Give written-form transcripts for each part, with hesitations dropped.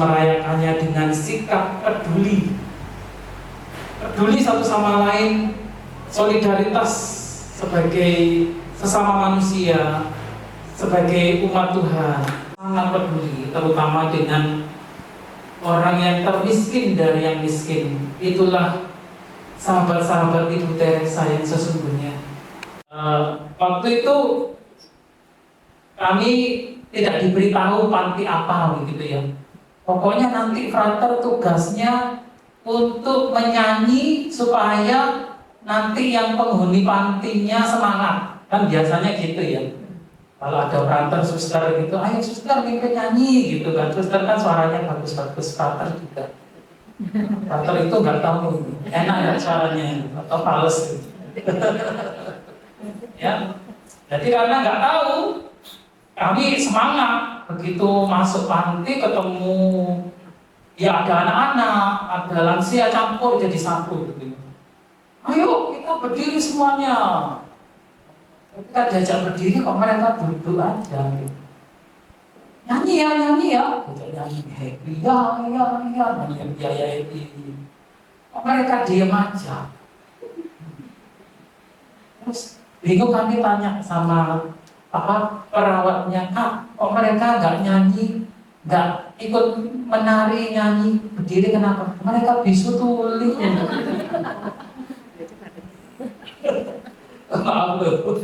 merayakannya dengan sikap peduli. Peduli satu sama lain, solidaritas sebagai sesama manusia, sebagai umat Tuhan, sangat peduli, terutama dengan orang yang termiskin dari yang miskin. Itulah sahabat-sahabat Ibu Teresa yang sesungguhnya. Waktu itu kami tidak diberitahu panti apa begitu ya. Pokoknya nanti frater tugasnya untuk menyanyi supaya nanti yang penghuni pantinya semangat. Kan biasanya gitu ya. Kalau ada frater suster gitu, ayo suster mimpin nyanyi gitu kan. Suster kan suaranya bagus-bagus, frater juga. Frater itu nggak tahu enak nggak suaranya atau fals gitu. Ya. Jadi karena nggak tahu, kami semangat. Begitu masuk panti ketemu ya ada anak-anak, ada lansia campur jadi satu gitu. Ayo kita berdiri semuanya. Kita diajak berdiri kok mereka duduk aja gitu. Nyanyi ya kita nyanyi happy ya nyanyi ya happy. Kok mereka diam aja. Terus bingung kami tanya sama perawatnya, kok mereka nggak nyanyi, nggak ikut menari nyanyi berdiri, kenapa? Mereka bisu tuli. Maaf loh.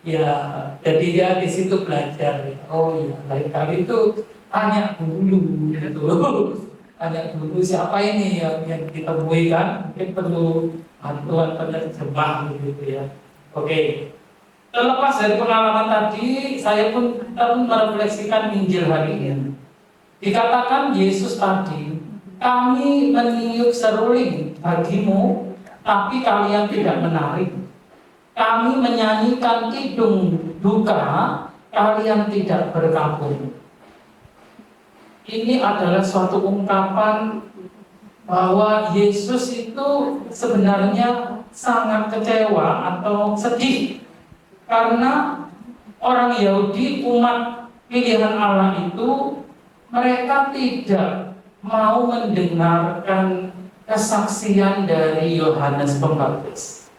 Ya, jadi dia di situ belajar. Oh iya, lain kali itu tanya dulu gitu. Tanya dulu siapa ini yang kita temui kan? Mungkin perlu bantuan penerjemah gitu ya. Oke. Terlepas dari pengalaman tadi, saya pun merefleksikan Injil hari ini. Dikatakan Yesus tadi, kami meniup seruling bagimu, tapi kalian tidak menari. Kami menyanyikan kidung duka, kalian tidak berkabung. Ini adalah suatu ungkapan bahwa Yesus itu sebenarnya sangat kecewa atau sedih karena orang Yahudi, umat pilihan Allah itu, mereka tidak mau mendengarkan kesaksian dari Yohanes Pembaptis.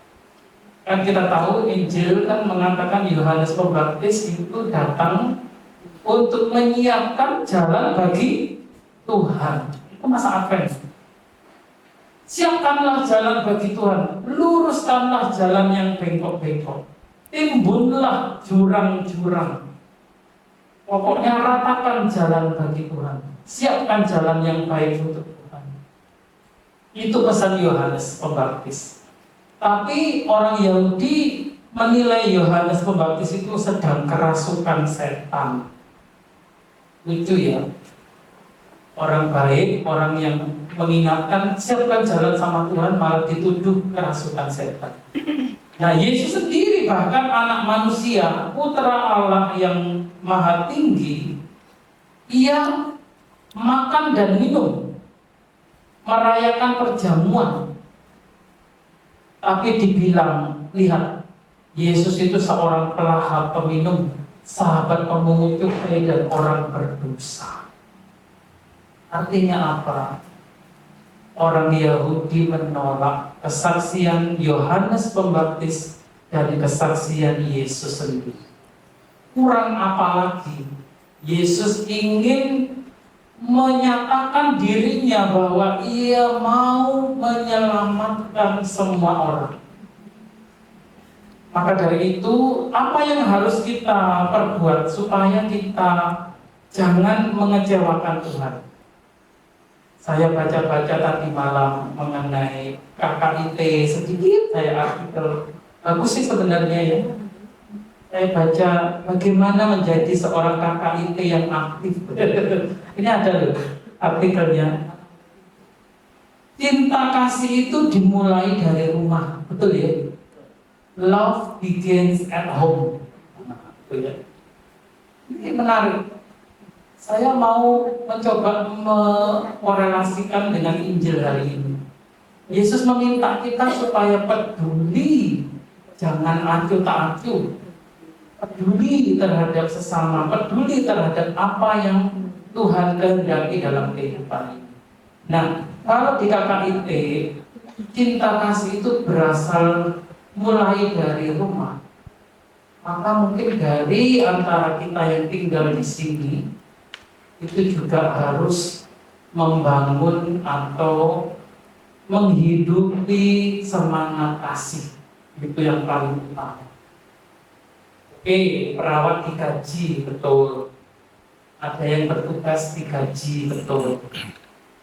Kan kita tahu Injil kan mengatakan Yohanes Pembaptis itu datang untuk menyiapkan jalan bagi Tuhan. Itu masa Advent. Siapkanlah jalan bagi Tuhan, luruskanlah jalan yang bengkok-bengkok. Timbunlah jurang-jurang. Pokoknya ratakan jalan bagi Tuhan. Siapkan jalan yang baik untuk Tuhan. Itu pesan Yohanes Pembaptis. Tapi orang Yahudi menilai Yohanes Pembaptis itu sedang kerasukan setan. Lucu ya. Orang baik, orang yang mengingatkan siapkan jalan sama Tuhan malah dituduh kerasukan setan. Nah, Yesus sendiri bahkan anak manusia, putra Allah yang maha tinggi, ia makan dan minum, merayakan perjamuan. Tapi dibilang, lihat, Yesus itu seorang pelahap peminum, sahabat pemungut cukai dan orang berdosa. Artinya apa? Orang Yahudi menolak kesaksian Yohanes Pembaptis dan kesaksian Yesus sendiri. Kurang apa lagi? Yesus ingin menyatakan dirinya bahwa ia mau menyelamatkan semua orang. Maka dari itu, apa yang harus kita perbuat supaya kita jangan mengecewakan Tuhan? Saya baca-baca tadi malam mengenai KKIT sedikit, saya artikel bagus sih sebenarnya ya. Saya baca bagaimana menjadi seorang KKIT yang aktif. Ini ada loh artikelnya. Cinta kasih itu dimulai dari rumah, betul ya? Love begins at home. Betul ya? Ini menarik. Saya mau mencoba korelasikan dengan Injil hari ini. Yesus meminta kita supaya peduli, jangan acuh tak acuh. Peduli terhadap sesama, peduli terhadap apa yang Tuhan kehendaki dalam kehidupan ini. Nah, kalau di KKIT, cinta kasih itu berasal mulai dari rumah. Maka mungkin dari antara kita yang tinggal di sini, itu juga harus membangun atau menghidupi semangat kasih. Itu yang paling utama. Oke, perawat digaji, betul. Ada yang bertugas digaji, betul.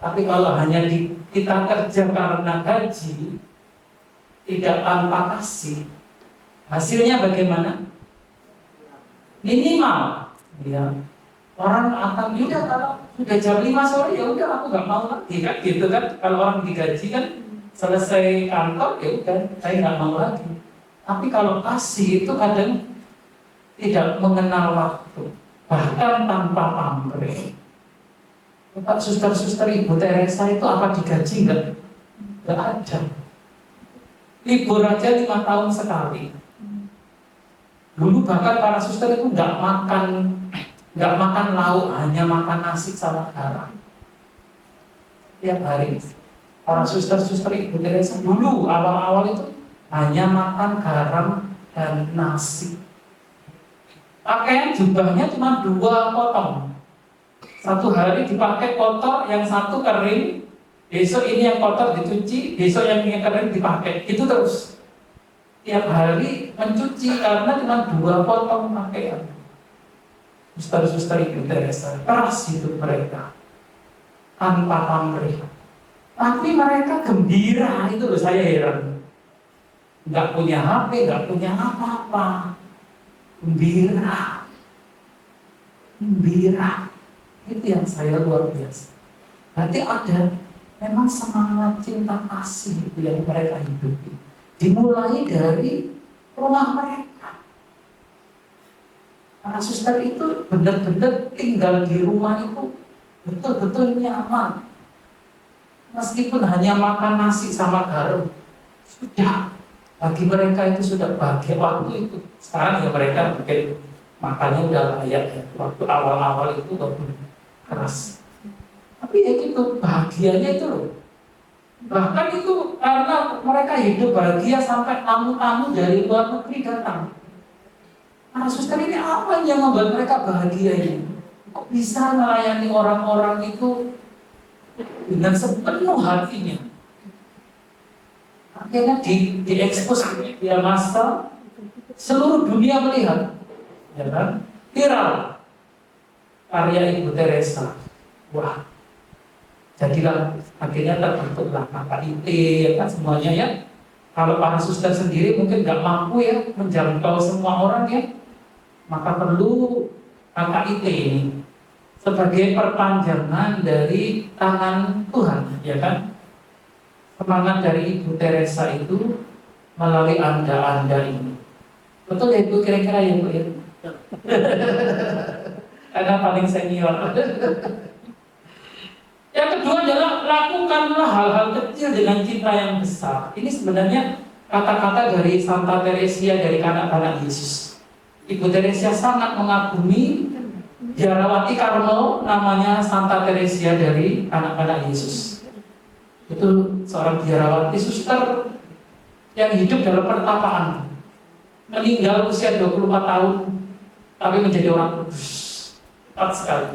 Tapi kalau hanya kita kerja karena gaji, tidak tanpa kasih, hasilnya bagaimana? Minimal. Ya. Orang akan juga kalau sudah jam 5 sore, ya udah aku nggak mau lagi kan, gitu kan? Kalau orang digaji kan selesai kantor, ya udah saya nggak mau lagi. Tapi kalau kasih itu kadang tidak mengenal waktu, bahkan tanpa pamrih. Pak suster-suster Ibu Teresa itu apa digaji enggak? Enggak ada. Libur aja 5 tahun sekali. Dulu bahkan para suster itu enggak makan lauk, hanya makan nasi sama garam. Tiap hari. Para suster-suster Ibu Teresa dulu awal-awal itu hanya makan garam dan nasi. Pakaian jubahnya cuma 2 potong. Satu hari dipakai kotor, yang satu kering, besok ini yang kotor dicuci, besok yang kering dipakai. Itu terus. Tiap hari mencuci karena cuma 2 potong pakaian. Suster-suster Ibu Teresa, keras hidup mereka. Tanpa pamrih. Tapi mereka gembira, itu loh saya heran. Nggak punya HP, nggak punya apa-apa. Gembira. Gembira. Itu yang saya luar biasa. Berarti ada memang semangat cinta kasih itu yang mereka hidupi. Dimulai dari rumah mereka. Para suster itu benar-benar tinggal di rumah itu betul-betul nyaman. Meskipun hanya makan nasi sama garam, sudah bagi mereka itu sudah bahagia waktu itu. Sekarang ya mereka mungkin makannya udah layak ya. Waktu awal-awal itu keras. Tapi ya gitu, bahagianya itu loh. Bahkan itu karena mereka hidup bahagia sampai tamu-tamu dari luar negeri datang. Nah, suster ini apa yang membuat mereka bahagia ini? Kok bisa melayani orang-orang itu dengan sepenuh hatinya? Akhirnya diekspos di media massa, seluruh dunia melihat, ya kan? Viral. Karya Ibu Teresa. Wah, jadilah akhirnya terbentuklah KKIT, ya kan semuanya ya. Kalau para suster sendiri mungkin nggak mampu ya menjangkau semua orang ya, maka perlu KKIT ini sebagai perpanjangan dari tangan Tuhan, ya kan. Semangat dari Ibu Teresa itu melalui Anda ini. Betul ya Bu, kira-kira ya Bu ya? Karena paling senior. Yang kedua adalah lakukanlah hal-hal kecil dengan cinta yang besar. Ini sebenarnya kata-kata dari Santa Teresia dari kanak-kanak Yesus. Ibu Teresia sangat mengagumi biarawati Karmel namanya Santa Teresia dari anak-anak Yesus. Itu seorang biarawati suster yang hidup dalam pertapaan. Meninggal usia 24 tahun tapi menjadi orang kudus. Cepat sekali.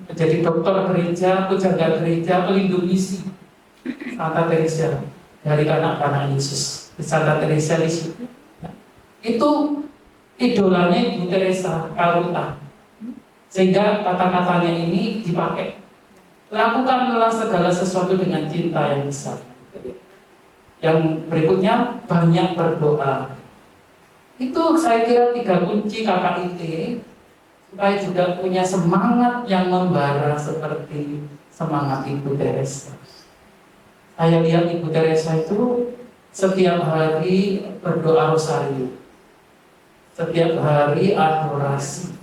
Menjadi dokter gereja, penjaga gereja, pelindung misi. Santa Teresia dari anak-anak Yesus. Santa Teresia Lisieux. Itu idolanya Ibu Teresa Calcutta. Sehingga kata-katanya ini dipakai. Lakukanlah segala sesuatu dengan cinta yang besar. Yang berikutnya, banyak berdoa. Itu saya kira 3 kunci KKIT supaya juga punya semangat yang membara seperti semangat Ibu Teresa. Saya lihat Ibu Teresa itu setiap hari berdoa rosario, setiap hari adorasi,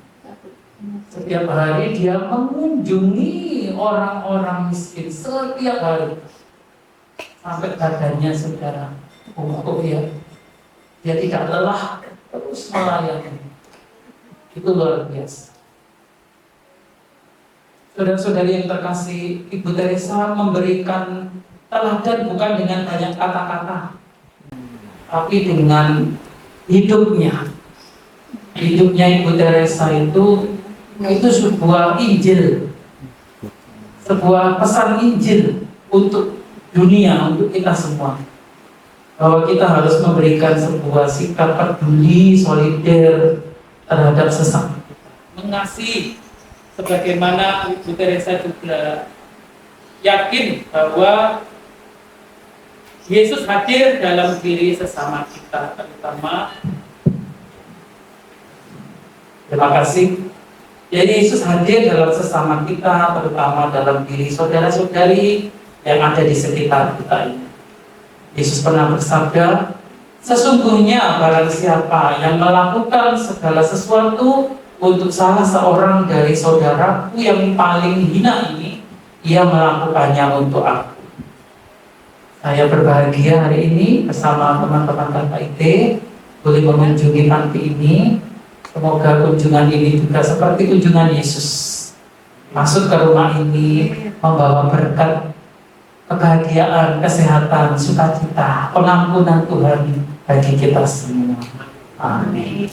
setiap hari dia mengunjungi orang-orang miskin setiap hari sampai badannya sudah bungkuk ya. Dia tidak lelah, terus melayani. Itu luar biasa. Saudara-saudari yang terkasih, Ibu Teresa memberikan teladan bukan dengan banyak kata-kata, tapi dengan hidupnya. Hidupnya Ibu Teresa itu sebuah Injil, sebuah pesan Injil untuk dunia, untuk kita semua. Bahwa kita harus memberikan sebuah sikap peduli, solider terhadap sesama, mengasihi. Sebagaimana Ibu Teresa juga yakin bahwa Yesus hadir dalam diri sesama kita, terutama. Terima kasih. Jadi Yesus hadir dalam sesama kita, terutama dalam diri saudara-saudari yang ada di sekitar kita ini. Yesus pernah bersabda, sesungguhnya barang siapa yang melakukan segala sesuatu untuk salah seorang dari saudaraku yang paling hina ini, ia melakukannya untuk aku. Saya berbahagia hari ini bersama teman-teman KKIT boleh mengunjungi panti ini. Semoga kunjungan ini juga seperti kunjungan Yesus, masuk ke rumah ini membawa berkat, kebahagiaan, kesehatan, sukacita, pengampunan Tuhan bagi kita semua. Amin.